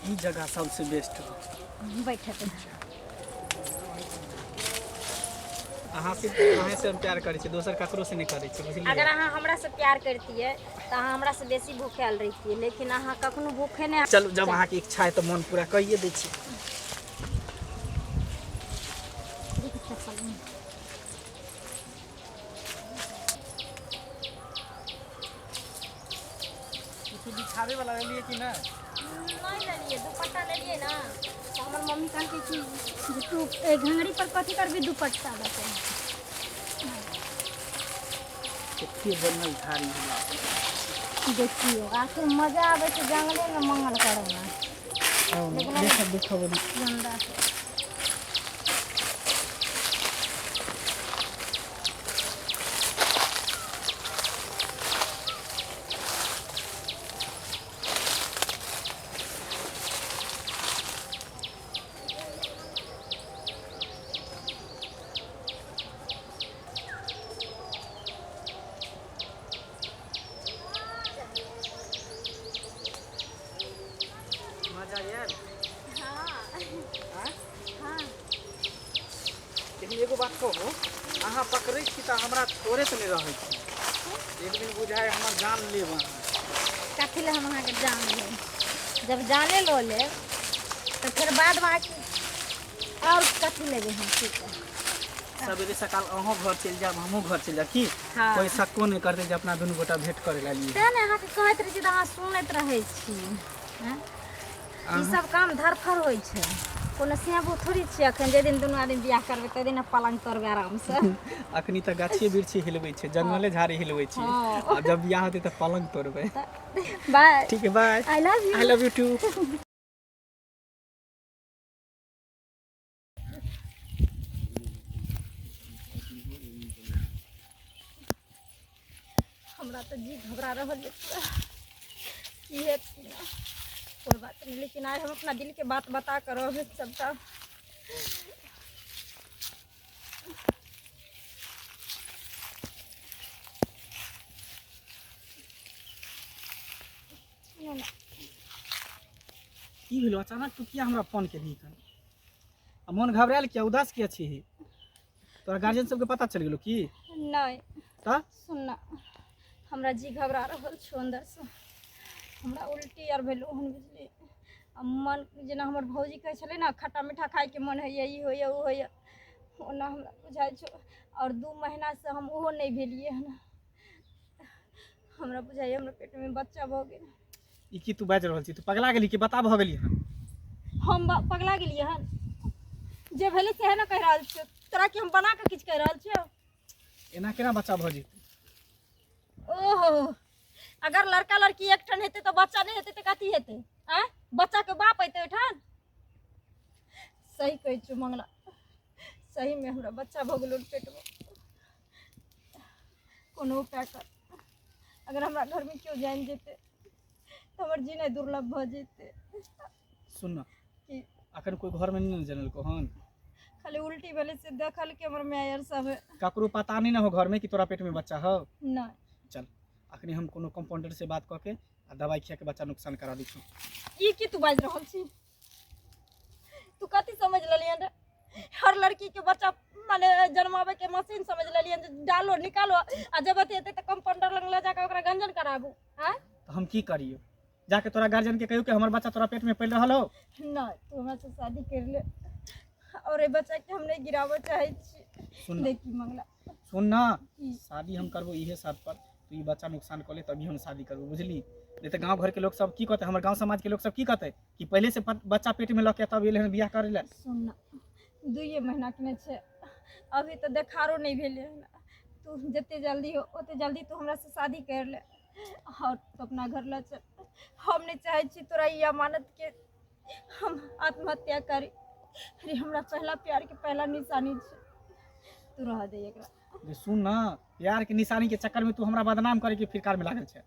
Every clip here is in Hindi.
ई जगह सबसे बेस्ट हो। बैठे तो अहाँ से हम प्यार करै छी, दोसर ककरो से नहीं करै छी, बुझलिए। अगर अहाँ हमरा से प्यार करतिए तो अहाँ हमरा से बेसी भूखायल रहितिए, लेकिन अहाँ कखनो भूखे नहीं। चलो जब अहाँ के इच्छा है तो मन पूरा करिए दै छी। कुछ बिछावे वाला लिए कि ना? नहीं लेलिए, दुपट्टा लेलिए ना तो हमार मम्मी कहती कि जे तू घंगड़ी पर कथी करबी दुपट्टा बता। कितने बनल झाड़ी होला। देखियो आखिर मजा आवे छै जंगले में मंगल करे में। लेकिन देखो गंदा से मजा यार। हाँ हाँ? हाँ लेकिन एगो बात कहू, अहाँ पकड़ै छी तऽ हमरा थोड़े से नहीं रहै छी। एक दिन बुझाए हमर जान लेब अहाँ। कथी ले हम अहाँ के जान ले, जब जाने लो ले तो फिर बाद में और कथी लेबे हम ठीक है। सवेरे सकाल अहों घर चल जाब, हमहूँ घर चल जाब की। हाँ। कोई शक्को नहीं करते जे अपना दुनू गोटा भेंट करे लागिए। तें ने अहाँ के कहैत रही तऽ अहाँ सुनैत रहै छी। हैं? ई सब काम धरफड़ होइ छै, कोनो सियाबू थोड़ी छी। अखन जे दिन दुनू आदमी बियाह करबै तै दिन पलंग तोड़बै आराम से। अखनी तऽ गाछिए बिरछी हिलबै छै, जंगले झाड़ी हिलबै छी। हाँ। आ जब बियाह होतै तऽ पलंग तोड़बै। बाय। ठीक है, bye. I love you. I love you too. हमरा तो जी घबरा रहल है की है कोई बात नहीं, लेकिन आज हम अपना दिल के बात बता कर रहे हैं सबका। की भेलो अचानक तू किया हमरा फोन केली हन? आ मन घबरायल किया, उदास किया छी? तोरा गार्जियन सबके पता चल गेलो की? नहीं त सुनना, हमरा जी घबरा रहल छो अंदर से। हमरा उल्टी आर भेलो हन बुझली। आ मन जेना हमर भौजी कहै छलै ना खट्टा मीठा खाए के मन होइए, ई होइए ओ होइए, ओना हमरा बुझाइ छो। और 2 महीना से हम ओहो नहीं भेलिए हन। हमरा बुझाइए हमरा पेट में बच्चा भ गेल। ई की तू बाज रहल छी? तू पगला गेली कि बता भ गेली हन? हम पगला गेलिए हन? जे भेले से है ना कह रहल छियो तोरा कि हम बना के किछ कह रहल छियो? एना केना बच्चा भ जेतै? ओहो, अगर लड़का लड़की एक ठन हेते तो बच्चा नहीं हेते तो कथी हेते? हैं? बच्चा के बाप हेते ओठन? सही कहै छी मंगला, सही में हमरा बच्चा भ गेल पेट में। कोनो उपाय कर, अगर हमरा घर में क्यों जान जेते तो हमर जीना दुर्लभ भ जेते। सुन ना, कि अखन कोई घर में नहीं जानल को हन? खाली उल्टी भेले से देखल के हमर मायर सब है। ककरो पता नहीं ना हो घर में कि तोरा पेट में बच्चा हो? नहीं। चल अखनी हम कोनो कंपाउंडर से बात करके आ दवाई खिया के बच्चा नुकसान करा दी छी। ई की तू बाज रहल छी? तू कथी समझ लेलियन रे? हर लड़की के बच्चा माने जन्मावे के मशीन समझ लेलियन, डालो निकालो आ जब हेते त कंपाउंडर लग ले जाके ओकरा गंजन कराबू। हैं? तो हम की करियो? जाके तोरा गार्जियन के कहियो कि हमर बच्चा तोरा पेट में पल रहल हो? नहीं, तू हमरा से शादी कर ले और ए बच्चा के हम नहीं गिरावे चाहे छी। सुन देखी मंगला, सुन ना, की? शादी हम करबो इहे शर्त पर तू ई बच्चा नुकसान कर ले तभी हम शादी करबो, बुझली? नहीं तो गांव घर के लोग सब की कहते, हमर गांव समाज के लोग सब की कहते कि पहले से बच्चा पेट में लके तब एले हन बियाह करे ले। सुन ना, 2 महीना के ने छे, अभी तो देखारो नहीं भेले हन। तू जितने जल्दी हो उतने जल्दी तू हमरा से शादी कर ले और तू अपना घर ले चल। हम नहीं चाहे छी तोरा ई अमानत के हम आत्महत्या करी। अरे हमरा पहला प्यार के पहला निशानी छे, तू रह दे एकरा। सुन ना, प्यार के निशानी के चक्कर में तू हमरा बदनाम करे के फिरकार में लागल छे।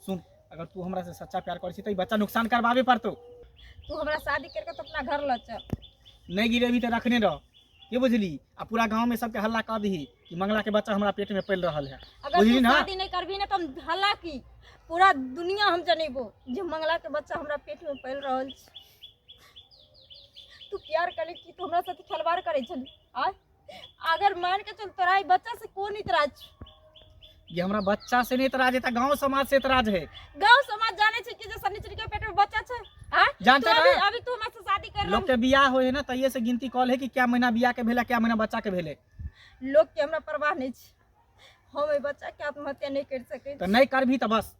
सुन, अगर तू हमरा से सच्चा प्यार कर छी तो ई बच्चा नुकसान करवावे पड़तो। तू हमरा शादी करके तो अपना घर ले चल। नहीं गिरेबी तो रखने रह, ये बुझली? आ पूरा गांव में सबके हल्ला कर दी कि मंगला के बच्चा हमारा पेट में पल रहा है। अगर बुझली तू ना? शादी नहीं करबी ना तो हम हल्ला की पूरा दुनिया हम जनेबो जे मंगला के बच्चा हमरा पेट में पल रहल छै। तू प्यार करे की तू हमरा साथ खिलवाड़ करे छली आ अगर मान के चल तोरा ई बच्चा से कोन इतराज ये हमारा बच्चा से नहीं इतराज है, तो गाँव समाज से इतराज है। गांव समाज जाने छै कि जे सन्निचरी के पेट में बच्चा छै हां जानते अभी ना? अभी तू हमरा से शादी कर लोग के बियाह होए ना तइये से गिनती कॉल है कि क्या महीना बियाह के भेले, क्या महीना बच्चा के भेले। लोग के हमरा परवाह नहीं छै। हम ए बच्चा के आत्महत्या नहीं कर सके तो नहीं कर भी तो बस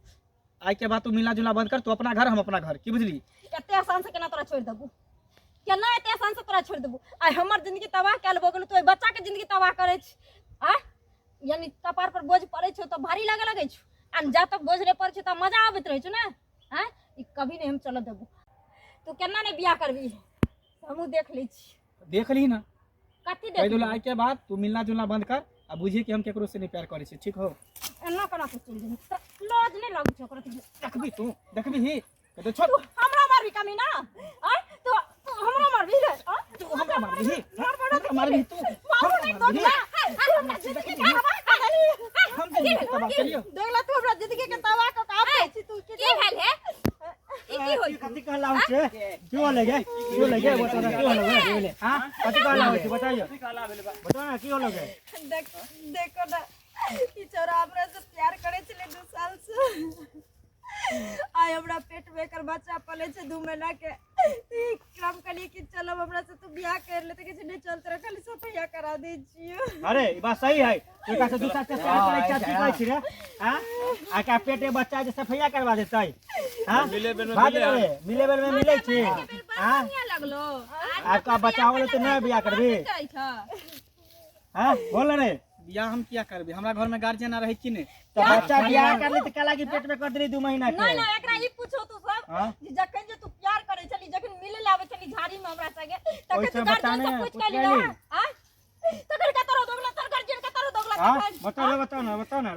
आज के बाद तू मिलना जुलना बंद कर, तू अपना घर हम अपना घर, की बुझली। एते आसान से केना तोरा छोड़ देबू, केना एते आसान से तोरा छोड़ देबू। आइ हमर जिंदगी तबाह कैल भ गेल, तू बच्चा के जिंदगी तबाह करे छ आ यानी कपार पर बोझ पड़े छ तो भारी लगे छ आ जा तक बोझ रे पड़ छ त मजा आबत रहे छ ना। हां ई कभी नहीं हम चल देबू। तू केना नहीं बियाह करबी हमहू देख लै छी। देख ली ना कथि कह देख दूला आज के बाद तू मिलना जुलना बंद कर आ बुझी कि हम केकरो से नहीं प्यार करे छी, ठीक हो। एना केना तू चल जेबी लाज नहीं लाग छ ओकरा। देखबी तू देखबी ही तो छोड़ तू हमरा मारबी कमी ना आ तू हमरा मारबी रे आ तू हमरा मार ही हमरा मार भी तू मारू नहीं तो ना हमरा जिंदगी के तबाह कर देली। हम जिंदगी के तबाह करियो। देखला तू हमरा जिंदगी के तबाह क काम करे छी। तू की भेल है ई की होई कथि कहला हो छे क्यों लगे बता ना क्यों लगे बोले हां कथि कहला हो छे बताइयो बता ना क्यों लगे। देखो ना ई छोरा हमरा से प्यार करे छले 2 साल से आय हमरा पेट में कर बच्चा पले छे 2 महीना के। ई क्रम कली कि चलो हमरा से तू बियाह कर ले त के नहीं चलत रे खाली सफैया करा दे छियो। अरे ई बात सही है तू का से दूसरा से प्यार करे चाची कहै छी रे हां आ का पेटे बच्चा जे सफैया करवा देतै हां मिले बेर में मिले छी हां लगलो आपका बच्चा होले तो नहीं बियाह करबी हां बोल रे बियाह हम क्या करबे, हमरा घर में गार्जियन आ रहे कि नहीं। तो बच्चा बियाह कर ले त काला की पेट में कर देली 2 महीना के। नहीं नहीं एकरा ई पूछो तू सब हां कि जखन जे तू प्यार करे छली जखन मिले लावे छली झाड़ी में हमरा संगे तखन ओइसे तू गार्जियन बताने, से पूछ पूछ के के ली हां तखन का तोरो दोगला तोर गार्जियन का तोरो दोगला हां का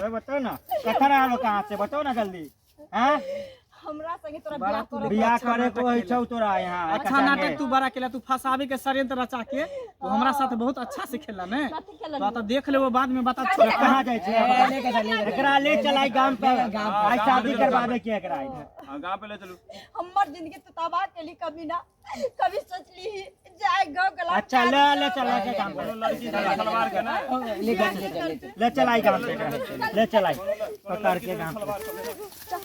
बताओ ना कखरा आलो कहां से बताओ ना जल्दी हां हमरा संगे तोरा बियाह करो। बियाह करे को है छौ तोरा यहाँ अच्छा नाटक तू बड़ा केला, तू फसावे के षड्यंत्र रचा के तू हमरा साथ बहुत अच्छा से खेला ने। कथि खेलल तो आता देख ले वो बाद में बता तो कहां जाय छे एकरा ले चलाई गांव पे आज शादी करवावे के एकरा गांव पे ले चलू। हमर जिंदगी तो तबाह केली कभी ना कभी सोचली जाए गांव गला। अच्छा ले चला के गांव पे लड़की से सलवार के ना ले चलाई गांव पे ले चलाई पकड़ के गांव पे